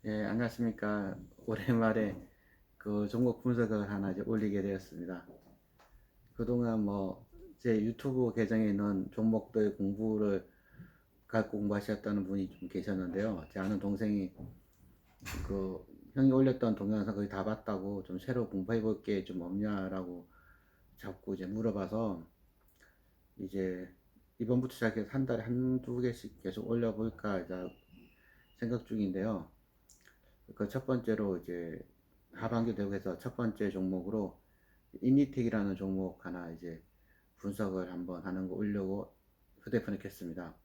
예, 안녕하십니까. 오랜만에 그 종목 분석을 하나 이제 올리게 되었습니다. 그동안 제 유튜브 계정에 있는 종목들 공부를 갖고 공부하셨다는 분이 좀 계셨는데요. 제 아는 동생이 그 형이 올렸던 동영상 거의 다 봤다고 좀 새로 공부해 볼 게 좀 없냐라고 자꾸 이제 물어봐서 이제 이번부터 시작해서 한 달에 한두 개씩 계속 올려볼까 이제 생각 중인데요. 그 첫 번째로 이제 하반기 대우에서 첫 번째 종목으로 이니텍이라는 종목 하나 이제 분석을 한번 하는 거 올려고 휴대폰에 켰습니다.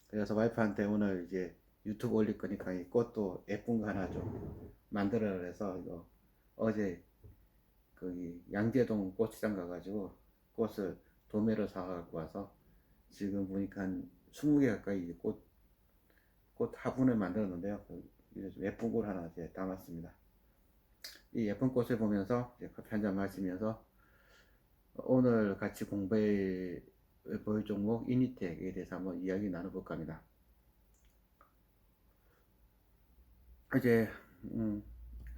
그래서 와이프한테 오늘 이제 유튜브 올릴 거니까 이 꽃도 예쁜 거 하나 좀 만들어라 해서 이거 어제 거기 양재동 꽃시장 가가지고 꽃을 도매로 사갖고 와서 지금 보니까 한 20개 가까이 꽃 화분을 만들었는데요. 좀 예쁜 꽃 하나 이제 담았습니다. 이 예쁜 꽃을 보면서 이제 커피 한 잔 마시면서 오늘 같이 공부해 볼 종목 이니텍에 대해서 한번 이야기 나눠볼까 합니다. 이제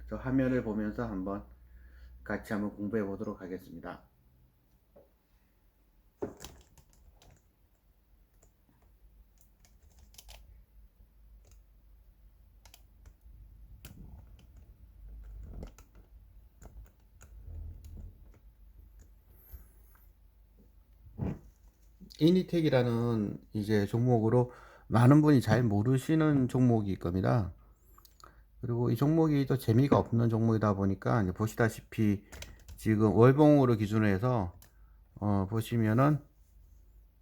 저 화면을 보면서 한번 같이 한번 공부해 보도록 하겠습니다. 이니텍이라는 이제 종목으로 많은 분이 잘 모르시는 종목일 겁니다. 그리고 이 종목이 또 재미가 없는 종목이다 보니까 이제 보시다시피 지금 월봉으로 기준으로 해서 보시면은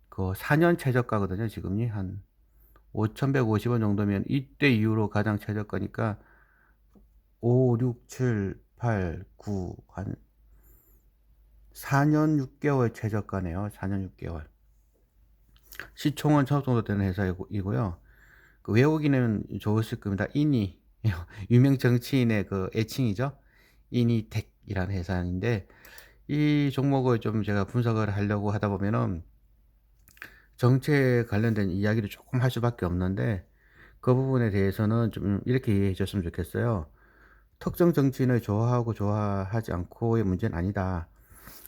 그 4년 최저가거든요. 지금이 한 5,150원 정도면 이때 이후로 가장 최저가니까 5, 6, 7, 8, 9, 한 4년 6개월 최저가네요. 4년 6개월. 시총은 천억 정도 되는 회사이고요. 그 외우기는 좋으실 겁니다. 이니 유명 정치인의 그 애칭이죠. 이니텍이라는 회사인데 이 종목을 좀 제가 분석을 하려고 하다 보면은 정치에 관련된 이야기를 조금 할 수밖에 없는데 그 부분에 대해서는 좀 이렇게 이해해 줬으면 좋겠어요. 특정 정치인을 좋아하고 좋아하지 않고의 문제는 아니다.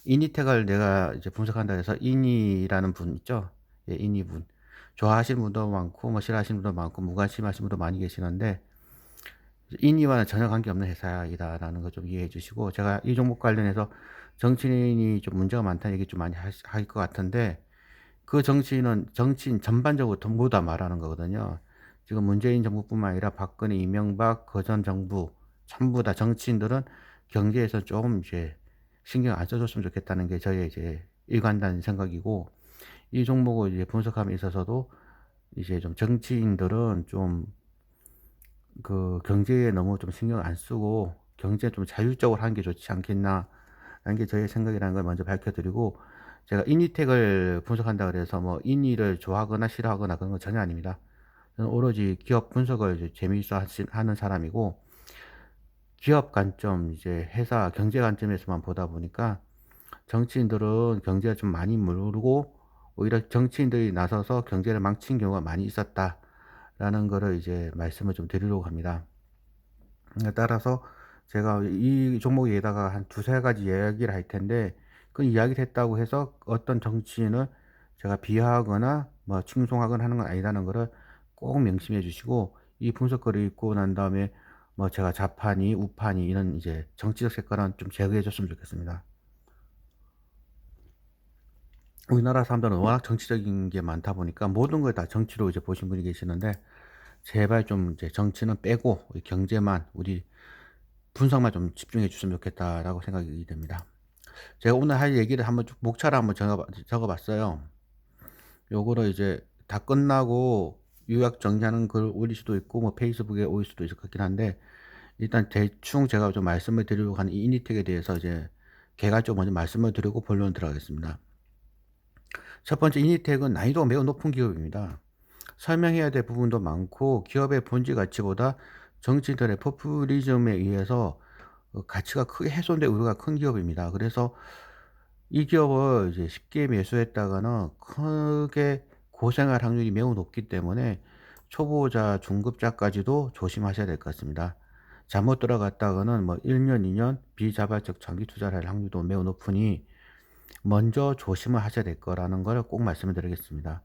이니텍을 내가 이제 분석한다 해서 이니라는 분 있죠? 예, 이니 분. 좋아하시는 분도 많고, 뭐 싫어하시는 분도 많고, 무관심하시는 분도 많이 계시는데, 이니와는 전혀 관계없는 회사이다라는 거 좀 이해해 주시고, 제가 이 종목 관련해서 정치인이 좀 문제가 많다는 얘기 좀 많이 할 것 같은데, 그 정치인은 정치인 전반적으로 전부 다 말하는 거거든요. 지금 문재인 정부뿐만 아니라 박근혜, 이명박, 그 전 정부 전부 다 정치인들은 경제에서 좀 이제 신경 안 써줬으면 좋겠다는 게 저의 이제 일관된 생각이고 이 종목을 이제 분석함에 있어서도 이제 좀 정치인들은 좀 그 경제에 너무 좀 신경 안 쓰고 경제 좀 자율적으로 하는 게 좋지 않겠나 라는 게 저의 생각이라는 걸 먼저 밝혀드리고 제가 인니텍을 분석한다 그래서 뭐 인니를 좋아하거나 싫어하거나 그런 건 전혀 아닙니다. 저는 오로지 기업 분석을 이제 재미있어 하는 사람이고 기업 관점 이제 회사 경제 관점에서만 보다 보니까 정치인들은 경제를 좀 많이 모르고 오히려 정치인들이 나서서 경제를 망친 경우가 많이 있었다라는 거를 이제 말씀을 좀 드리려고 합니다. 따라서 제가 이 종목에다가 한 두세 가지 이야기를 할 텐데 그 이야기를 했다고 해서 어떤 정치인을 제가 비하하거나 뭐 칭송하거나 하는 건 아니라는 거를 꼭 명심해 주시고 이 분석글을 읽고 난 다음에 뭐 제가 좌파니 우파니 이런 이제 정치적 색깔은 좀 제거해 줬으면 좋겠습니다. 우리나라 사람들은 워낙 정치적인 게 많다 보니까 모든 걸 다 정치로 이제 보신 분이 계시는데 제발 좀 이제 정치는 빼고 우리 경제만 우리 분석만 좀 집중해 주셨으면 좋겠다라고 생각이 됩니다. 제가 오늘 할 얘기를 한번 쭉 목차를 한번 적어 봤어요. 요거를 이제 다 끝나고 요약 정리하는 글 올릴 수도 있고 뭐 페이스북에 올릴 수도 있을 것 같긴 한데 일단 대충 제가 좀 말씀을 드리려고 하는 이 이니텍에 대해서 이제 개괄적으로 먼저 말씀을 드리고 본론 들어가겠습니다. 첫 번째 이니텍은 난이도가 매우 높은 기업입니다. 설명해야 될 부분도 많고 기업의 본질 가치보다 정치인들의 포퓰리즘에 의해서 가치가 크게 훼손될 우려가 큰 기업입니다. 그래서 이 기업을 이제 쉽게 매수했다가는 크게 고생할 확률이 매우 높기 때문에 초보자, 중급자까지도 조심하셔야 될 것 같습니다. 잘못 들어갔다가는 뭐 1 년, 2년 비자발적 장기 투자를 할 확률도 매우 높으니 먼저 조심을 하셔야 될 거라는 걸 꼭 말씀을 드리겠습니다.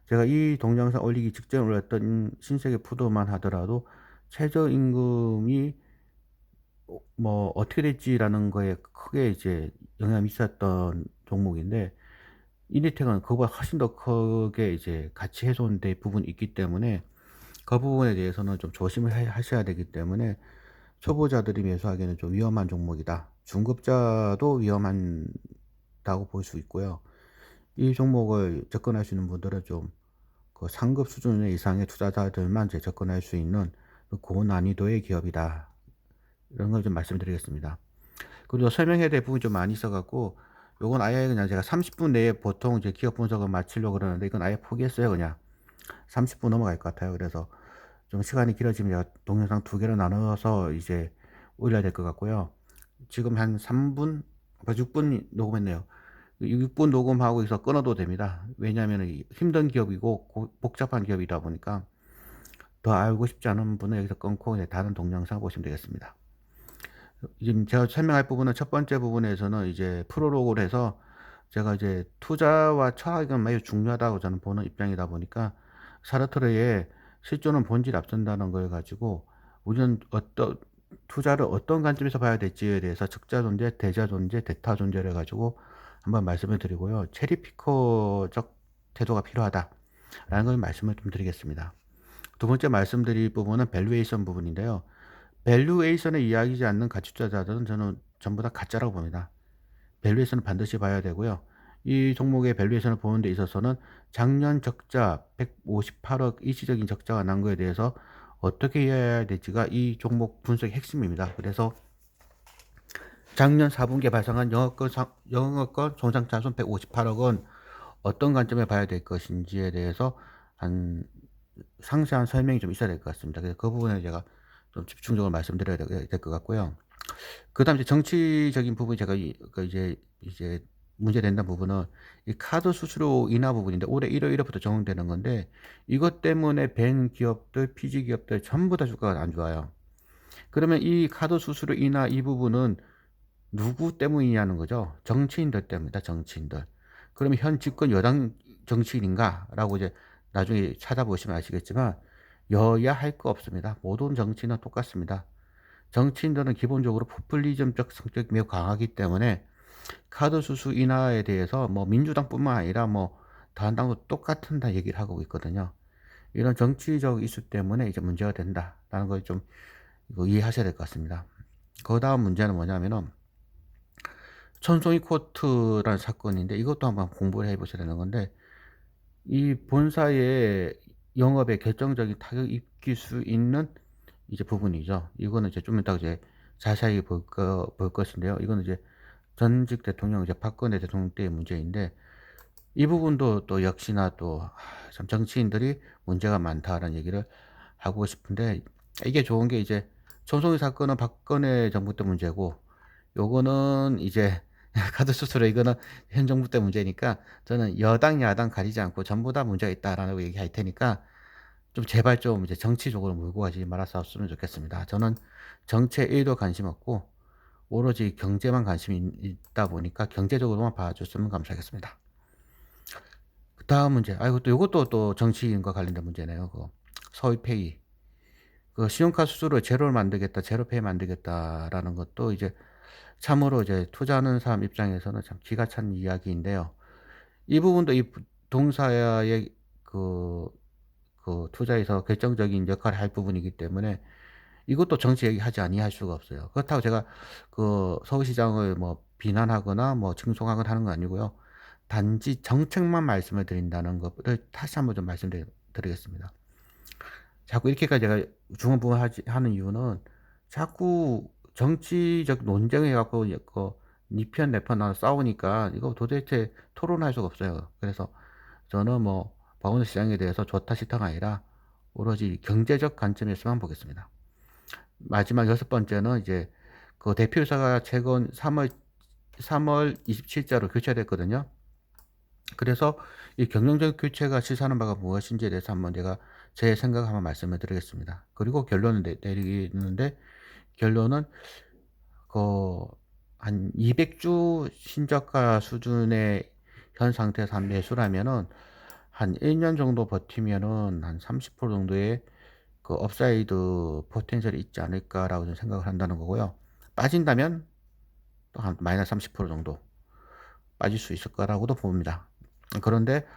제가 이 동영상 올리기 직전에 올렸던 신세계 푸드만 하더라도 최저임금이 뭐 어떻게 될지라는 거에 크게 이제 영향이 있었던 종목인데, 이니텍은 그거보다 훨씬 더 크게 이제 가치 훼손될 부분이 있기 때문에 그 부분에 대해서는 좀 조심을 하셔야 되기 때문에 초보자들이 매수하기에는 좀 위험한 종목이다. 중급자도 위험하다고 볼 수 있고요. 이 종목을 접근할 수 있는 분들은 좀 그 상급 수준 이상의 투자자들만 이제 접근할 수 있는 그 고난이도의 기업이다. 이런 걸 좀 말씀드리겠습니다. 그리고 설명해야 될 부분이 좀 많이 있어 갖고 요건 아예 그냥 제가 30분 내에 보통 이제 기업 분석을 마치려고 그러는데 이건 아예 포기했어요 그냥. 30분 넘어갈 것 같아요. 그래서 좀 시간이 길어지면 제가 동영상 2개로 나눠서 이제 올려야 될 것 같고요. 지금 한 3분, 6분 녹음했네요. 6분 녹음하고 끊어도 됩니다. 왜냐하면 힘든 기업이고 복잡한 기업이다 보니까 더 알고 싶지 않은 분은 여기서 끊고 이제 다른 동영상 보시면 되겠습니다. 지금 제가 설명할 부분은 첫 번째 부분에서는 이제 프롤로그를 해서 제가 이제 투자와 철학은 매우 중요하다고 저는 보는 입장이다 보니까 사르트르의 실존은 본질 앞선다는 걸 가지고 우리는 투자를 어떤 관점에서 봐야 될지에 대해서 적자 존재, 대자 존재, 대타 존재를 가지고 한번 말씀을 드리고요. 체리 피커적 태도가 필요하다라는 걸 말씀을 좀 드리겠습니다. 두 번째 말씀드릴 부분은 밸류에이션 부분인데요. 밸류에이션을 이야기하지 않는 가치 투자자들은 저는 전부 다 가짜라고 봅니다. 밸류에이션을 반드시 봐야 되고요. 이 종목의 밸류에이션을 보는 데 있어서는 작년 적자 158억 일시적인 적자가 난 거에 대해서 어떻게 해야 될지가 이 종목 분석의 핵심입니다. 그래서 작년 4분기에 발생한 영업권 손상차손 158억 원 어떤 관점에 봐야 될 것인지에 대해서 한 상세한 설명이 좀 있어야 될 것 같습니다. 그래서 그 부분에 제가 좀 집중적으로 말씀드려야 될 것 같고요. 그다음 이제 정치적인 부분이 제가 이제 문제된다는 부분은 이 카드 수수료 인하 부분인데 올해 1월 1일부터 적용되는 건데 이것 때문에 벤 기업들, 피지 기업들 전부 다 주가가 안 좋아요. 그러면 이 카드 수수료 인하 이 부분은 누구 때문이냐는 거죠. 정치인들 때문이다. 정치인들. 그러면 현 집권 여당 정치인인가라고 이제 나중에 찾아보시면 아시겠지만 여야 할 거 없습니다. 모든 정치인은 똑같습니다. 정치인들은 기본적으로 포퓰리즘적 성격이 매우 강하기 때문에 카드 수수 인하에 대해서 뭐 민주당뿐만 아니라 뭐 다른 당도 똑같은 다 얘기를 하고 있거든요. 이런 정치적 이슈 때문에 이제 문제가 된다라는 걸 좀 이해하셔야 될 것 같습니다. 그 다음 문제는 뭐냐면은 천송이 코트라는 사건인데 이것도 한번 공부를 해 보셔야 되는 건데 이 본사의 영업에 결정적인 타격이 입힐 수 있는 이제 부분이죠. 이거는 이제 좀 이따 이제 자세히 볼 것인데요. 이거는 이제 전직 대통령 이제 박근혜 대통령 때의 문제인데 이 부분도 또 역시나 또 참 정치인들이 문제가 많다라는 얘기를 하고 싶은데 이게 좋은 게 이제 천송이 사건은 박근혜 정부 때 문제고 요거는 이제 카드 수수료 이거는 현 정부 때 문제니까 저는 여당 야당 가리지 않고 전부 다 문제가 있다라고 얘기할 테니까 좀 제발 좀 이제 정치적으로 몰고 가지 말았으면 좋겠습니다. 저는 정치에 1도 관심 없고 오로지 경제만 관심이 있다 보니까 경제적으로만 봐줬으면 감사하겠습니다. 그다음 문제. 아이고 또 요것도 또 정치인과 관련된 문제네요. 서울페이. 신용카드 수수료 제로를 만들겠다, 제로페이 만들겠다라는 것도 이제 참으로 이제 투자하는 사람 입장에서는 참 기가 찬 이야기인데요. 이 부분도 이 동사의 투자에서 결정적인 역할을 할 부분이기 때문에 이것도 정치 얘기하지 아니할 수가 없어요. 그렇다고 제가 서울시장을 뭐 비난하거나 뭐 칭송하거나 하는 건 아니고요. 단지 정책만 말씀을 드린다는 것을 다시 한번 좀 말씀드리겠습니다. 자꾸 이렇게까지 제가 하는 이유는 자꾸 정치적 논쟁해 갖고 니 편 내 편 나눠 싸우니까 이거 도대체 토론할 수가 없어요. 그래서 저는 뭐 박원순 시장에 대해서 좋다 싫다가 아니라 오로지 경제적 관점에서만 보겠습니다. 마지막 6번째는 이제 대표이사가 최근 3월 27일자로 교체됐거든요. 그래서 이 경영적 교체가 시사하는 바가 무엇인지에 대해서 한번 제가 제 생각 한번 말씀을 드리겠습니다. 그리고 결론을 내리는데, 결론은 그 한 200주 신저가 수준의 현 상태에서 한 매수라면은 한 1년 정도 버티면은 한 30% 정도의 그 업사이드 포텐셜이 있지 않을까라고 좀 생각을 한다는 거고요. 빠진다면 또 한 마이너스 30% 정도 빠질 수 있을 거라고도 봅니다. 그런데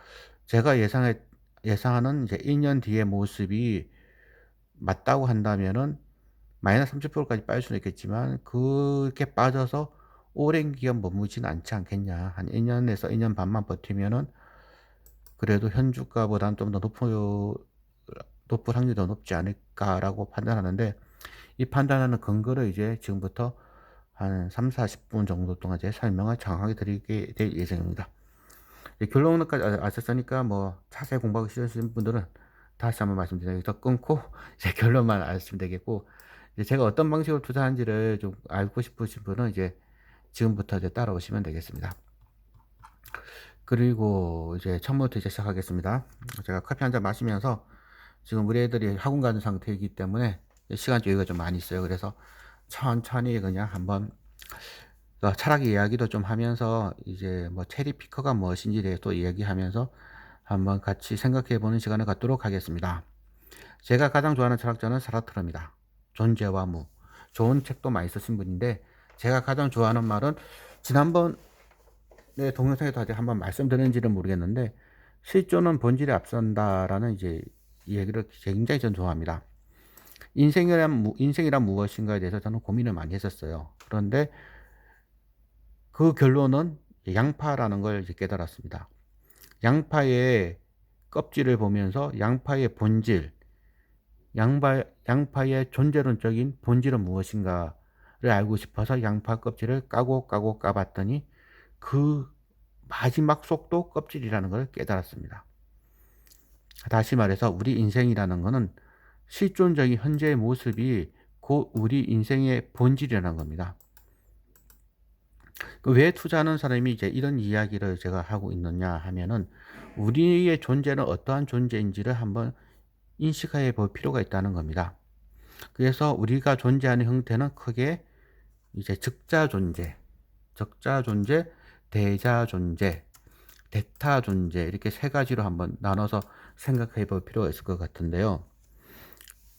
제가 예상하는 이제 1년 뒤의 모습이 맞다고 한다면은 마이너스 30%까지 빠질 수는 있겠지만, 그렇게 빠져서 오랜 기간 머무르지는 않지 않겠냐. 한 1 년에서 1년 반만 버티면은 그래도 현주가보다는 좀 더 높을 확률이 더 높지 않을까라고 판단하는데, 이 판단하는 근거를 이제 지금부터 한 3-40분 정도 동안 이제 설명을 장황하게 드리게 될 예정입니다. 결론까지 아셨으니까 뭐 자세히 공부하기 싫으신 분들은 다시 한번 말씀드리겠습니다. 끊고 이제 결론만 아시면 되겠고, 이제 제가 어떤 방식으로 투자하는지를 좀 알고 싶으신 분은 이제 지금부터 이제 따라오시면 되겠습니다. 그리고 이제 처음부터 이제 시작하겠습니다. 제가 커피 한 잔 마시면서 지금 우리 애들이 학원 가는 상태이기 때문에 시간 여유가 좀 많이 있어요. 그래서 천천히 그냥 한번 철학 이야기도 좀 하면서 이제 뭐 체리 피커가 무엇인지에 대해 또 이야기하면서 한번 같이 생각해 보는 시간을 갖도록 하겠습니다. 제가 가장 좋아하는 철학자는 사르트르입니다. 존재와 무. 좋은 책도 많이 쓰신 분인데, 제가 가장 좋아하는 말은 지난번에 동영상에도 아직 한번 말씀드렸는지는 모르겠는데, 실존은 본질에 앞선다라는 이제 이 얘기를 굉장히 전 좋아합니다. 인생이란 무엇인가에 대해서 저는 고민을 많이 했었어요. 그런데 그 결론은 양파라는 걸 이제 깨달았습니다. 양파의 껍질을 보면서 양파의 본질, 양파의 존재론적인 본질은 무엇인가를 알고 싶어서 양파 껍질을 까고 까봤더니 그 마지막 속도 껍질이라는 걸 깨달았습니다. 다시 말해서 우리 인생이라는 것은 실존적인 현재의 모습이 곧 우리 인생의 본질이라는 겁니다. 왜 투자하는 사람이 이제 이런 이야기를 제가 하고 있느냐 하면은, 우리의 존재는 어떠한 존재인지를 한번 인식해 볼 필요가 있다는 겁니다. 그래서 우리가 존재하는 형태는 크게 이제 적자 존재, 대자 존재, 대타 존재, 이렇게 세 가지로 한번 나눠서 생각해 볼 필요가 있을 것 같은데요.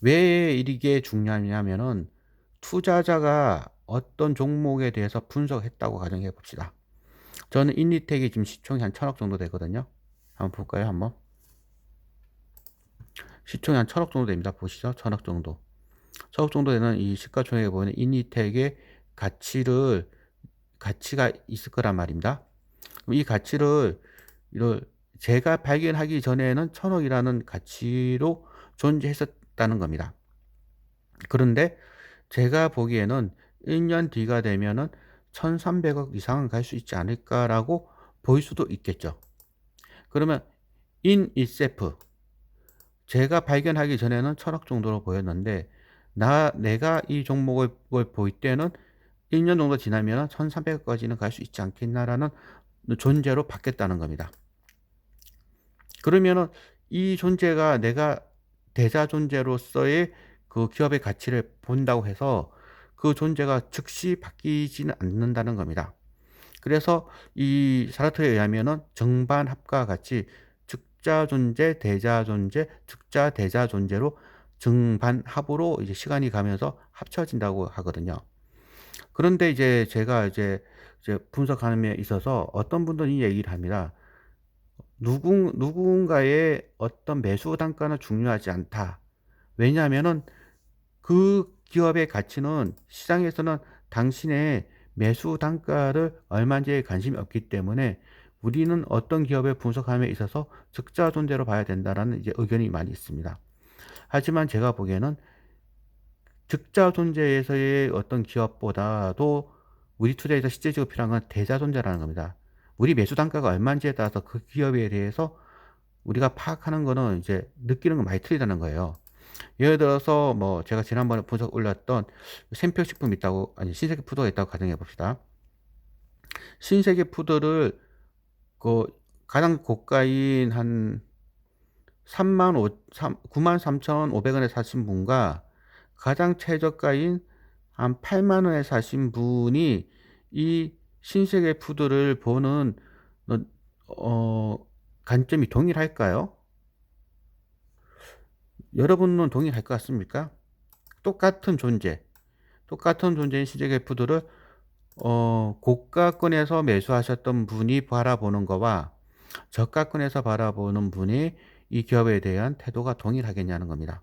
왜 이게 중요하냐면은, 투자자가 어떤 종목에 대해서 분석했다고 가정해 봅시다. 저는 인리텍이 지금 시총이 한 1000억 정도 되거든요. 한번 볼까요? 한번. 시총이 한 1000억 정도 됩니다. 보시죠. 1000억 정도. 1000억 정도 되는 이 시가총액에 보면 인리텍의 가치가 있을 거란 말입니다. 그럼 이 가치를 제가 발견하기 전에는 1000억이라는 가치로 존재했었다는 겁니다. 그런데 제가 보기에는 1년 뒤가 되면은 1300억 이상은 갈 수 있지 않을까라고 보일 수도 있겠죠. 그러면 in itself, 제가 발견하기 전에는 1000억 정도로 보였는데, 내가 이 종목을 볼 때는 1년 정도 지나면 1300억까지는 갈 수 있지 않겠나라는 존재로 바뀌었다는 겁니다. 그러면은 이 존재가 내가 대자 존재로서의 그 기업의 가치를 본다고 해서 그 존재가 즉시 바뀌지는 않는다는 겁니다. 그래서 이 사르트르에 의하면은 정반합과 같이 적자 존재, 대자 존재, 적자 대자 존재로 정반합으로 이제 시간이 가면서 합쳐진다고 하거든요. 그런데 이제 제가 이제 분석하는 데 있어서 어떤 분들은 이 얘기를 합니다. 누군가의 어떤 매수 단가는 중요하지 않다. 왜냐하면은 그 기업의 가치는 시장에서는 당신의 매수 단가를 얼마인지에 관심이 없기 때문에 우리는 어떤 기업을 분석함에 있어서 적자 존재로 봐야 된다라는 이제 의견이 많이 있습니다. 하지만 제가 보기에는 적자 존재에서의 어떤 기업보다도 우리 투자에서 실질적으로 필요한 건 대자 존재라는 겁니다. 우리 매수 단가가 얼마인지에 따라서 그 기업에 대해서 우리가 파악하는 거는 이제 느끼는 건 많이 틀리다는 거예요. 예를 들어서 뭐 제가 지난번에 분석 올렸던 샘표식품이 있다고, 아니 신세계 푸드가 있다고 가정해 봅시다. 신세계 푸드를 그 가장 고가인 한 93,500원에 사신 분과 가장 최저가인 한 8만 원에 사신 분이 이 신세계 푸드를 보는 어, 관점이 동일할까요? 여러분은 동일할 것 같습니까? 똑같은 존재인 신세계 푸드를 고가권에서 매수하셨던 분이 바라보는 거와 저가권에서 바라보는 분이 이 기업에 대한 태도가 동일하겠냐는 겁니다.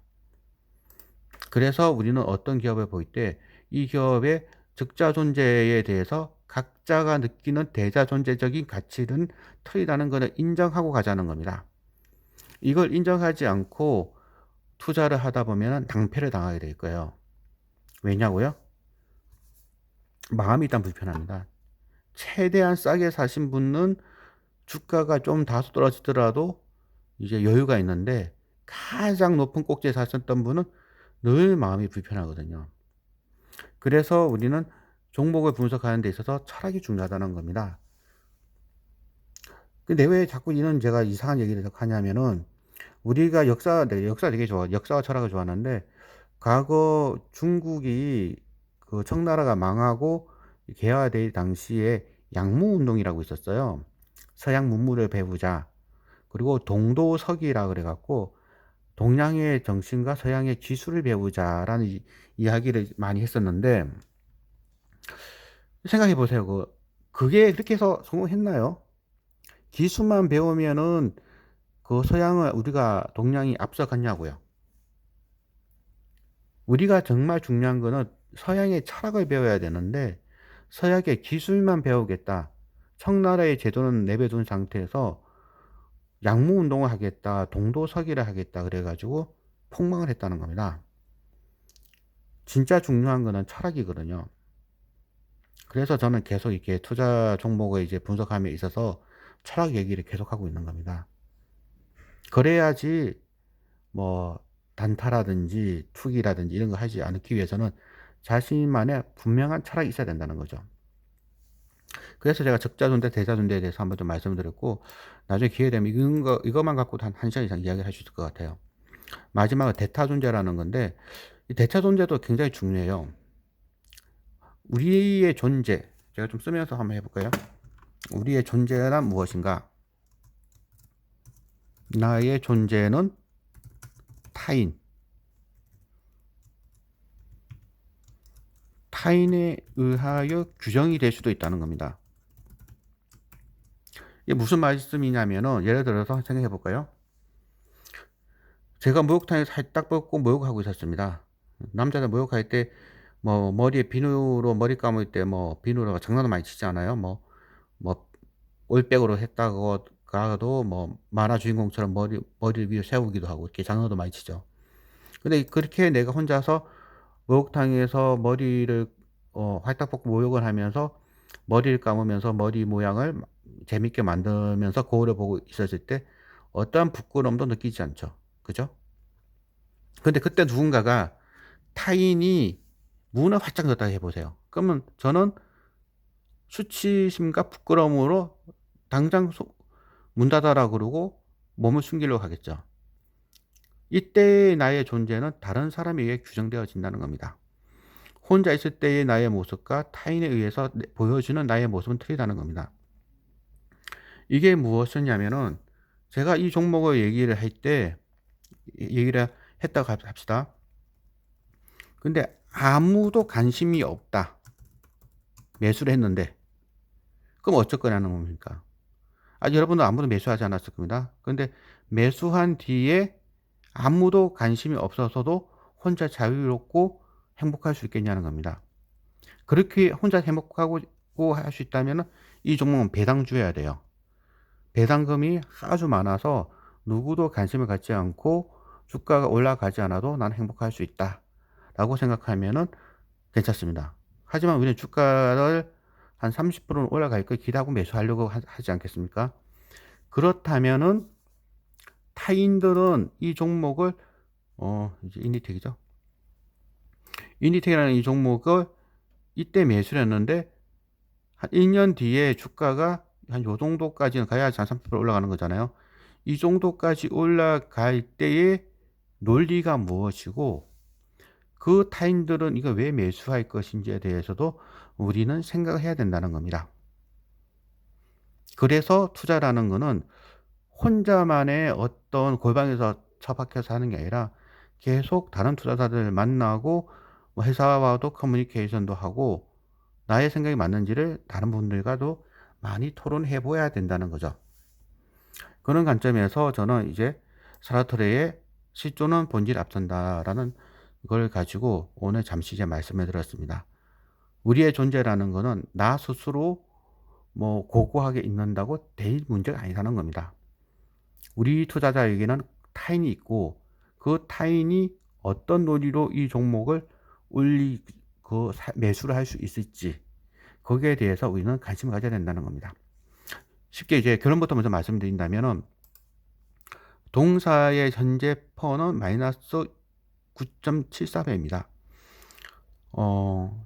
그래서 우리는 어떤 기업을 볼 때 이 기업의 적자 존재에 대해서 각자가 느끼는 대자 존재적인 가치는 틀리다는 것을 인정하고 가자는 겁니다. 이걸 인정하지 않고 투자를 하다 보면 낭패를 당하게 될 거예요. 왜냐고요? 마음이 일단 불편합니다. 최대한 싸게 사신 분은 주가가 좀 다소 떨어지더라도 이제 여유가 있는데, 가장 높은 꼭지에 사셨던 분은 늘 마음이 불편하거든요. 그래서 우리는 종목을 분석하는 데 있어서 철학이 중요하다는 겁니다. 근데 왜 자꾸 이런 제가 이상한 얘기를 하냐면은, 우리가 역사 되게 좋아, 역사와 철학을 좋아하는데, 과거 중국이 그 청나라가 망하고 개화될 당시에 양무운동이라고 있었어요. 서양 문물을 배우자. 그리고 동도서기라 그래갖고 동양의 정신과 서양의 기술을 배우자라는 이야기를 많이 했었는데, 생각해 보세요. 그게 그렇게 해서 성공했나요? 기술만 배우면은 그 서양을 우리가 동양이 앞서갔냐고요. 우리가 정말 중요한 거는 서양의 철학을 배워야 되는데, 서양의 기술만 배우겠다, 청나라의 제도는 내버려둔 상태에서 양무운동을 하겠다, 동도서기를 하겠다 그래가지고 폭망을 했다는 겁니다. 진짜 중요한 거는 철학이거든요. 그래서 저는 계속 이렇게 투자 종목을 이제 분석함에 있어서 철학 얘기를 계속하고 있는 겁니다. 그래야지 뭐 단타라든지 투기라든지 이런 거 하지 않기 위해서는 자신만의 분명한 철학이 있어야 된다는 거죠. 그래서 제가 적자존재, 대자존재에 대해서 한번 좀 말씀드렸고, 나중에 기회 되면 이거만 갖고도 한 시간 이상 이야기를 할 수 있을 것 같아요. 마지막은 대타존재라는 건데, 이 대타존재도 굉장히 중요해요. 우리의 존재, 제가 좀 쓰면서 한번 해볼까요? 우리의 존재란 무엇인가? 나의 존재는 타인에 의하여 규정이 될 수도 있다는 겁니다. 이게 무슨 말씀이냐면은, 예를 들어서 생각해 볼까요? 제가 목욕탕에 살딱 벗고 목욕하고 있었습니다. 남자들 목욕할 때 뭐 머리에 비누로 머리 감을 때 뭐 비누로 장난도 많이 치지 않아요? 뭐 올백으로 했다고 가도 뭐 만화 주인공처럼 머리를 위에 세우기도 하고 이렇게 장난도 많이 치죠. 근데 그렇게 내가 혼자서 목욕탕에서 머리를 활딱 벗고 목욕을 하면서 머리를 감으면서 머리 모양을 재밌게 만들면서 거울을 보고 있었을 때 어떠한 부끄러움도 느끼지 않죠. 그죠? 근데 그때 누군가가 타인이 문을 활짝 열었다 해보세요. 그러면 저는 수치심과 부끄러움으로 당장 문 닫아라 그러고 몸을 숨기려고 하겠죠. 이때의 나의 존재는 다른 사람에 의해 규정되어진다는 겁니다. 혼자 있을 때의 나의 모습과 타인에 의해서 보여주는 나의 모습은 틀리다는 겁니다. 이게 무엇이냐면은, 제가 이 종목을 얘기를 했다고 합시다. 근데 아무도 관심이 없다. 매수를 했는데. 그럼 어쩔 거냐는 겁니까? 여러분도 아무도 매수하지 않았을 겁니다. 근데 매수한 뒤에 아무도 관심이 없어서도 혼자 자유롭고 행복할 수 있겠냐는 겁니다. 그렇게 혼자 행복하고 할 수 있다면 이 종목은 배당주여야 돼요. 배당금이 아주 많아서 누구도 관심을 갖지 않고 주가가 올라가지 않아도 나는 행복할 수 있다 라고 생각하면 괜찮습니다. 하지만 우리는 주가를 한 30%는 올라갈 걸 기대하고 매수하려고 하지 않겠습니까? 그렇다면은 타인들은 이 종목을 이제 인디텍이죠. 인디텍이라는 이 종목을 이때 매수를 했는데 한 1년 뒤에 주가가 한 요 정도까지는 가야지 한 30% 올라가는 거잖아요. 이 정도까지 올라갈 때의 논리가 무엇이고 그 타인들은 이거 왜 매수할 것인지에 대해서도 우리는 생각을 해야 된다는 겁니다. 그래서 투자라는 거는 혼자만의 어떤 골방에서 처박혀서 하는 게 아니라 계속 다른 투자자들 만나고 뭐 회사와도 커뮤니케이션도 하고 나의 생각이 맞는지를 다른 분들과도 많이 토론해 보아야 된다는 거죠. 그런 관점에서 저는 이제 사라토레의 실존은 본질 앞선다라는 걸 가지고 오늘 잠시 이제 말씀을 드렸습니다. 우리의 존재라는 거는 나 스스로 뭐 고고하게 있는다고 될 문제가 아니라는 겁니다. 우리 투자자에게는 타인이 있고 그 타인이 어떤 논리로 이 종목을 매수를 할 수 있을지 거기에 대해서 우리는 관심을 가져야 된다는 겁니다. 쉽게 이제 결론부터 먼저 말씀드린다면은 동사의 현재 퍼는 마이너스 9.74배입니다.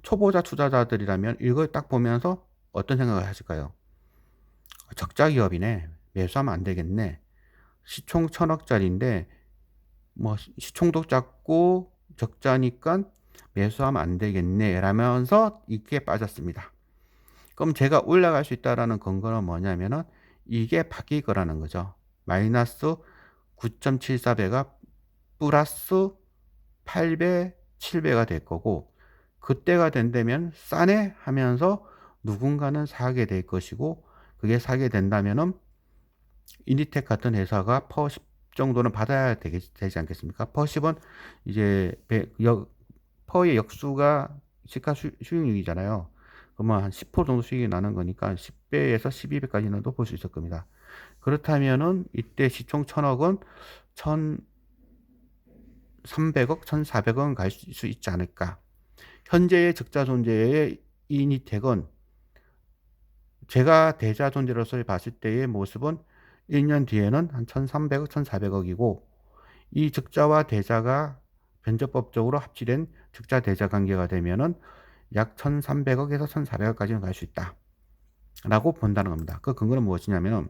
초보자 투자자들이라면 이걸 딱 보면서 어떤 생각을 하실까요? 적자 기업이네. 매수하면 안 되겠네. 시총 1000억짜리인데 뭐 시총도 작고 적자니까 매수하면 안 되겠네 라면서 이게 빠졌습니다. 그럼 제가 올라갈 수 있다라는 근거는 뭐냐면은 이게 바뀔 거라는 거죠. 마이너스 9.74배가 플러스 8배, 7배가 될 거고 그때가 된다면 싸네 하면서 누군가는 사게 될 것이고 그게 사게 된다면은 인디텍 같은 회사가 퍼10 정도는 받아야 되지 않겠습니까? 퍼10은 이제 퍼의 역수가 시가 수익률이잖아요. 그러면 한 10% 정도 수익이 나는 거니까 10배에서 12배까지는 또 볼 수 있을 겁니다. 그렇다면은 이때 시총 1000억은 1300억, 1400원 갈 수 있지 않을까. 현재의 적자 존재의 이니텍은 제가 대자 존재로서 봤을 때의 모습은 1년 뒤에는 한 1300억, 1400억이고 이 적자와 대자가 변제법적으로 합치된 적자 대자 관계가 되면은 약 1300억에서 1400억까지는 갈 수 있다. 라고 본다는 겁니다. 그 근거는 무엇이냐면은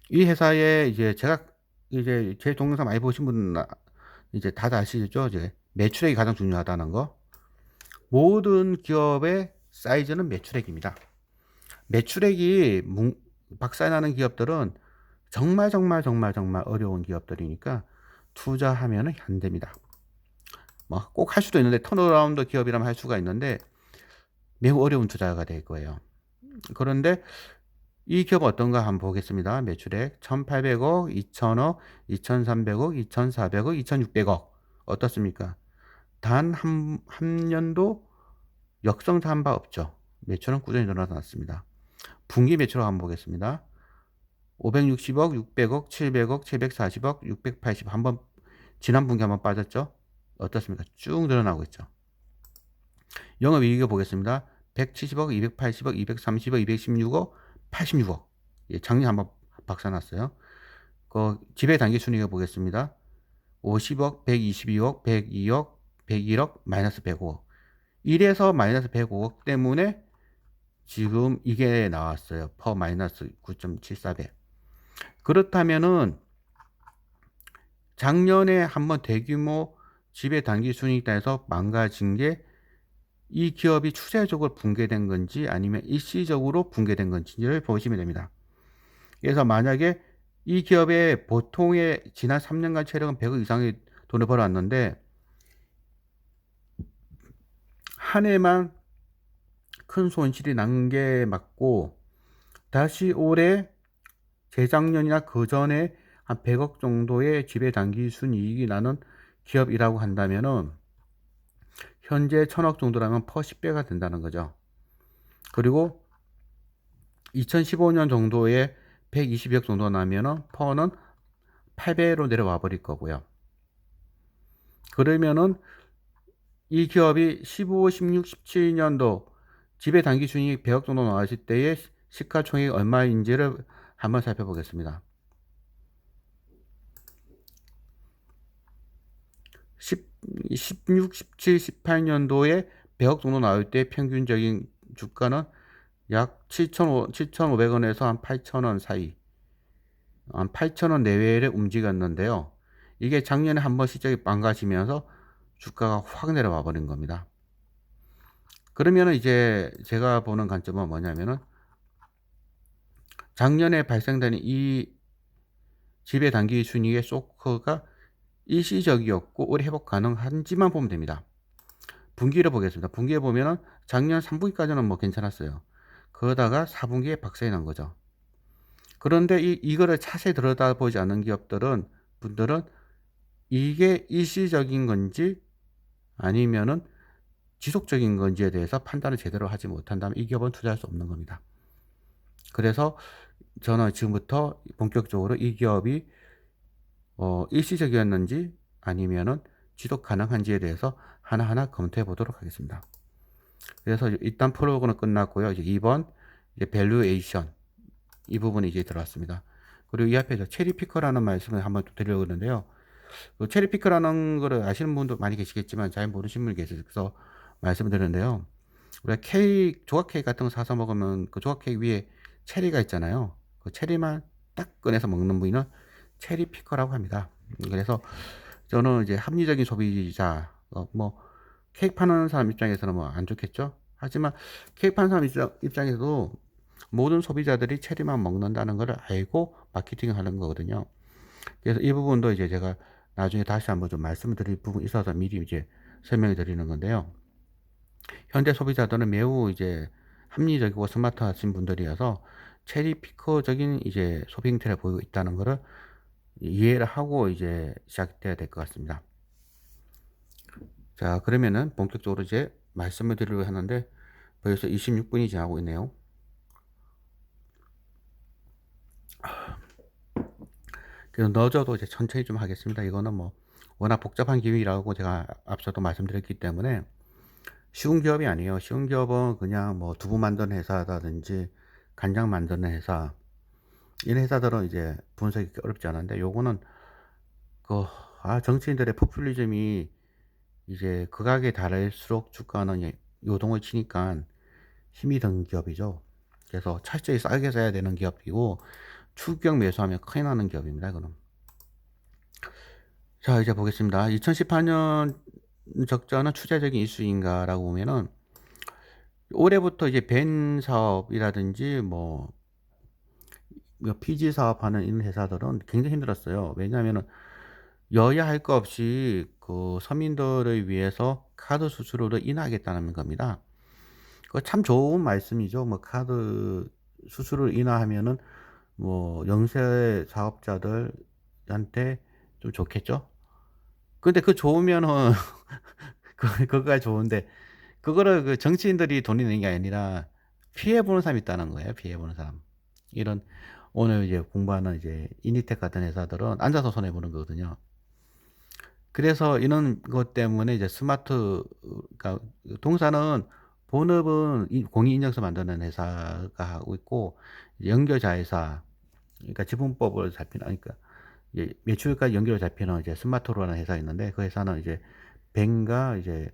이 회사에 이제 제가 이제 제 동영상 많이 보신 분은 이제 다들 아시죠? 이제 매출액이 가장 중요하다는 거. 모든 기업의 사이즈는 매출액입니다. 매출액이 박살나는 기업들은 정말 어려운 기업들이니까 투자하면은 안 됩니다. 뭐 꼭 할 수도 있는데 턴어라운드 기업이라면 할 수가 있는데 매우 어려운 투자가 될 거예요. 그런데 이 기업 어떤가 한번 보겠습니다. 매출액 1800억, 2000억, 2300억, 2400억, 2600억 어떻습니까? 단 한 년도 역성한 바 없죠. 매출은 꾸준히 늘어났습니다. 분기 매출 한번 보겠습니다. 560억, 600억, 700억, 740억, 680 한번 지난 분기 한번 빠졌죠. 어떻습니까? 쭉 늘어나고 있죠. 영업이익을 보겠습니다. 170억, 280억, 230억, 216억, 86억. 예, 작년 한번 박살났어요. 그 지배당기순이익을 보겠습니다. 50억, 122억, 102억, 101억, 마이너스 105억. 이래서 마이너스 105억 때문에 지금 이게 나왔어요. 퍼 마이너스 9.74배. 그렇다면은 작년에 한번 대규모 지배당기순이익에서 망가진 게 이 기업이 추세적으로 붕괴된 건지 아니면 일시적으로 붕괴된 건지를 보시면 됩니다. 그래서 만약에 이 기업의 보통의 지난 3년간 체력은 100억 이상의 돈을 벌어왔는데 한 해만 큰 손실이 난 게 맞고 다시 올해 재작년이나 그 전에 한 100억 정도의 지배당기순이익이 나는 기업이라고 한다면은 현재 1000억 정도라면 퍼 10배가 된다는 거죠. 그리고 2015년 정도에 120억 정도 나면은 퍼는 8배로 내려와 버릴 거고요. 그러면은 이 기업이 15, 16, 17년도 지배당기순이익 100억 정도 나왔을 때의 시가총액이 얼마인지를 한번 살펴보겠습니다. 16, 17, 18년도에 100억 정도 나올 때 평균적인 주가는 약 7,500원에서 한 8,000원 사이. 한 8,000원 내외를 움직였는데요. 이게 작년에 한번 실적이 망가지면서 주가가 확 내려와 버린 겁니다. 그러면은 이제 제가 보는 관점은 뭐냐면은 작년에 발생된 이 지배 단기 순이익의 쇼크가 일시적이었고 올해 회복 가능한지만 보면 됩니다. 분기를 보겠습니다. 분기에 보면은 작년 3분기까지는 뭐 괜찮았어요. 그러다가 4분기에 박살이 난 거죠. 그런데 이거를 자세히 들여다보지 않는 분들은 이게 일시적인 건지 아니면은 지속적인 건지에 대해서 판단을 제대로 하지 못한다면 이 기업은 투자할 수 없는 겁니다. 그래서 저는 지금부터 본격적으로 이 기업이 일시적이었는지 아니면은 지속 가능한지에 대해서 하나하나 검토해 보도록 하겠습니다. 그래서 일단 프로그램은 끝났고요. 이제 2번 이제 밸류에이션 이 부분이 이제 들어왔습니다. 그리고 이 앞에 체리 피커라는 말씀을 한번 또 드리려고 하는데요. 그 체리 피커라는 거를 아시는 분도 많이 계시겠지만 잘 모르시는 분이 계셔서 말씀을 드리는데요. 우리가 케이크, 조각 케이크 같은 거 사서 먹으면 그 조각 케이크 위에 체리가 있잖아요. 그 체리만 딱 꺼내서 먹는 부위는 체리 피커라고 합니다. 그래서 저는 이제 합리적인 소비자, 뭐 케이크 파는 사람 입장에서는 뭐 안 좋겠죠. 하지만 케이크 파는 사람 입장에서도 모든 소비자들이 체리만 먹는다는 걸 알고 마케팅을 하는 거거든요. 그래서 이 부분도 이제 제가 나중에 다시 한번 좀 말씀을 드릴 부분이 있어서 미리 이제 설명을 드리는 건데요. 현대 소비자들은 매우 이제 합리적이고 스마트하신 분들이어서 체리 피커적인 이제 소비 행태를 보이고 있다는 것을 이해를 하고 이제 시작돼야 될 것 같습니다. 자, 그러면은 본격적으로 이제 말씀을 드리려고 하는데 벌써 26분이 지나고 있네요. 그래서 넣어줘도 이제 천천히 좀 하겠습니다. 이거는 뭐 워낙 복잡한 기업이라고 제가 앞서도 말씀드렸기 때문에 쉬운 기업이 아니에요. 쉬운 기업은 그냥 뭐 두부 만드는 회사라든지 간장 만드는 회사 이런 회사들은 이제 분석이 어렵지 않은데 요거는 그 정치인들의 포퓰리즘이 이제 극악에 달할수록 주가는 요동을 치니까 힘이 든 기업이죠. 그래서 철저히 싸게 사야 되는 기업이고 추격 매수하면 큰일 나는 기업입니다. 이거는. 자, 이제 보겠습니다. 2018년 적자는 추세적인 이슈인가라고 보면은 올해부터 이제 벤 사업이라든지 뭐 PG 사업하는 이런 회사들은 굉장히 힘들었어요. 왜냐하면은 여야 할 거 없이 그 서민들을 위해서 카드 수수료를 인하하겠다는 겁니다. 그 참 좋은 말씀이죠. 뭐 카드 수수료를 인하하면은 뭐 영세 사업자들한테 좀 좋겠죠. 근데 그 좋으면은 그거가 좋은데 그거를 그 정치인들이 돈 내는 게 아니라 피해 보는 사람이 있다는 거예요. 피해 보는 사람. 이런 오늘 이제 공부하는 이제 이니텍 같은 회사들은 앉아서 손해 보는 거거든요. 그래서 이런 것 때문에 이제 그러니까 동사는 본업은 공인인증서 만드는 회사가 하고 있고 연결자회사 그러니까 지분법을 잡히는 그러니까 매출까지 연결을 잡히는 이제 스마트로라는 회사가 있는데 그 회사는 이제 뱅과 이제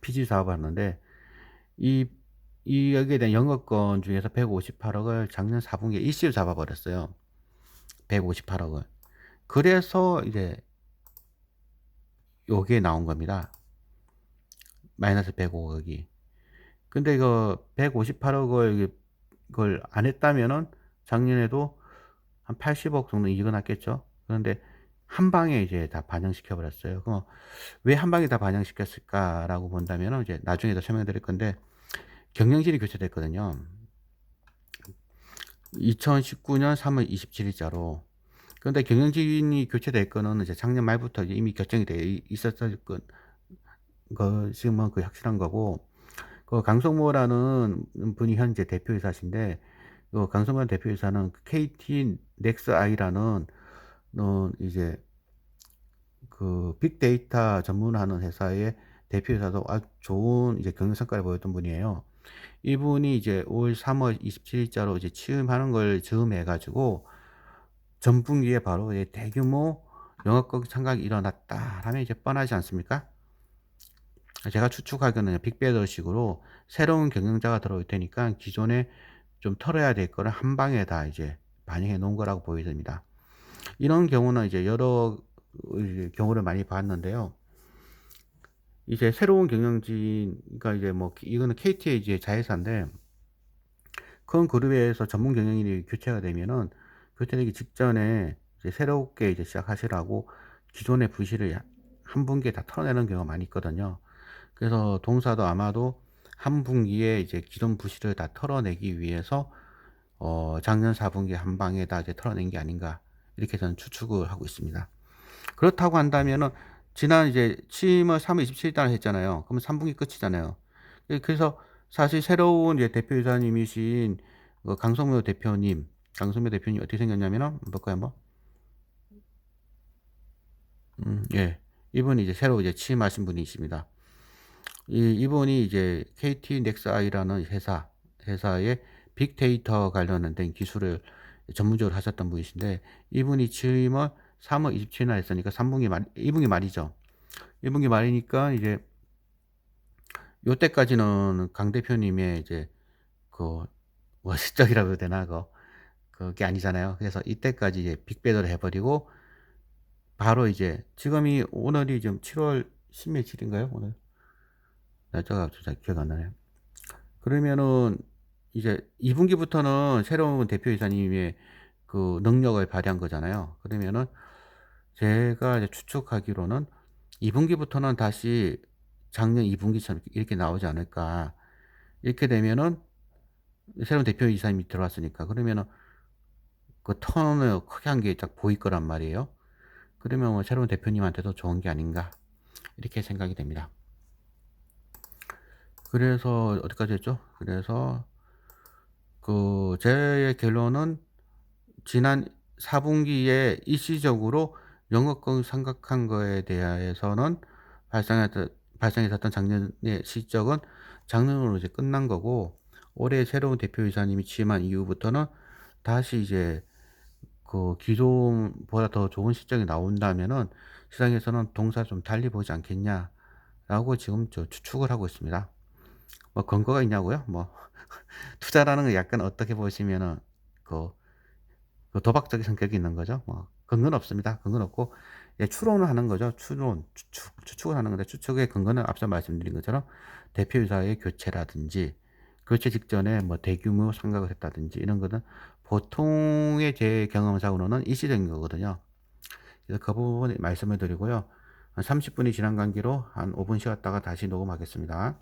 PG 사업을 하는데 이 여기에 대한 영업권 중에서 158억을 작년 4분기에 일시를 잡아버렸어요. 158억을. 그래서 이제 요게 나온 겁니다. 마이너스 105억이. 근데 이거 158억을 이걸 안 했다면은 작년에도 한 80억 정도 이익은 났겠죠. 그런데 한 방에 이제 다 반영시켜 버렸어요. 그럼 왜 한 방에 다 반영시켰을까라고 본다면은 이제 나중에도 설명드릴 건데 경영진이 교체됐거든요. 2019년 3월 27일자로. 그런데 경영진이 교체될 거는 이제 작년 말부터 이제 이미 결정이 돼 있었을 것이면 그 확실한 거고, 그 강성모라는 분이 현재 대표이사신데, 그 강성모 대표이사는 KT 넥스아이라는 이제 그 빅데이터 전문하는 회사의 대표이사도 아주 좋은 이제 경영 성과를 보였던 분이에요. 이분이 이제 올 3월 27일자로 이제 취임하는 걸 즈음해 가지고 전분기에 바로 대규모 영업권 상각이 일어났다 하면 이제 뻔하지 않습니까? 제가 추측하기에는 빅베더식으로 새로운 경영자가 들어올 테니까 기존에 좀 털어야 될 거를 한 방에 다 이제 반영해 놓은 거라고 보여집니다. 이런 경우는 이제 여러 이제 경우를 많이 봤는데요. 이제 새로운 경영진과 이제 뭐 이거는 KT의 이제 자회사인데 큰 그룹에서 전문 경영인이 교체가 되면은 교체되기 직전에 이제 새롭게 이제 시작하시라고 기존의 부실을 한 분기에 다 털어내는 경우가 많이 있거든요. 그래서 동사도 아마도 한 분기에 이제 기존 부실을 다 털어내기 위해서 작년 4분기 한 방에 다 이제 털어낸 게 아닌가 이렇게 저는 추측을 하고 있습니다. 그렇다고 한다면은 지난 이제 7월 3월 27일 날 했잖아요. 그러면 3분기 끝이잖아요. 그래서 사실 새로운 이제 대표이사님이신 강성묘 대표님 어떻게 생겼냐면은 볼까요 한번? 예. 이분이 이제 새로 이제 취임하신 분이십니다. 이분이 이제 KT 넥스아이라는 회사의 빅데이터 관련된 기술을 전문적으로 하셨던 분이신데 이분이 취임을 3월 27일 날 했으니까 3분기 말 2분기 말이죠. 2분기 말이니까 이제 요때까지는 강 대표님의 이제 그 원시적이라고 해야 되나 그게 아니잖아요. 그래서 이때까지 이제 빅배드를 해 버리고 바로 이제 지금이 오늘이 지금 7월 10 며칠인가요? 오늘 날짜가 잘 기억 안 나네요. 그러면은 이제 2분기부터는 새로운 대표이사님의 그 능력을 발휘한 거잖아요. 그러면은 제가 이제 추측하기로는 2분기부터는 다시 작년 2분기처럼 이렇게 나오지 않을까. 이렇게 되면은 새로운 대표이사님이 들어왔으니까 그러면은 그 턴을 크게 한 게 딱 보일 거란 말이에요. 그러면 뭐 새로운 대표님한테도 좋은 게 아닌가 이렇게 생각이 됩니다. 그래서 어디까지 했죠? 그래서 제 결론은 지난 4분기에 일시적으로 영업권 삼각한 거에 대해서는 발생했었던 작년의 실적은 작년으로 이제 끝난 거고 올해 새로운 대표이사님이 취임한 이후부터는 다시 이제 기존보다 더 좋은 실적이 나온다면은 시장에서는 동사 좀 달리 보지 않겠냐라고 지금 추측을 하고 있습니다. 뭐 근거가 있냐고요? 뭐 투자라는 거 약간 어떻게 보시면은 그 도박적인 성격이 있는 거죠. 뭐 근거는 없습니다. 근거는 없고 예 추론을 하는 거죠. 추측을 하는 건데 추측의 근거는 앞서 말씀드린 것처럼 대표이사의 교체라든지 교체 직전에 뭐 대규모 상각을 했다든지 이런 거는 보통의 제 경험상으로는 일시적인 거거든요. 그래서 그 부분 말씀을 드리고요. 한 30분이 지난 관계로 한 5분 쉬었다가 다시 녹음하겠습니다.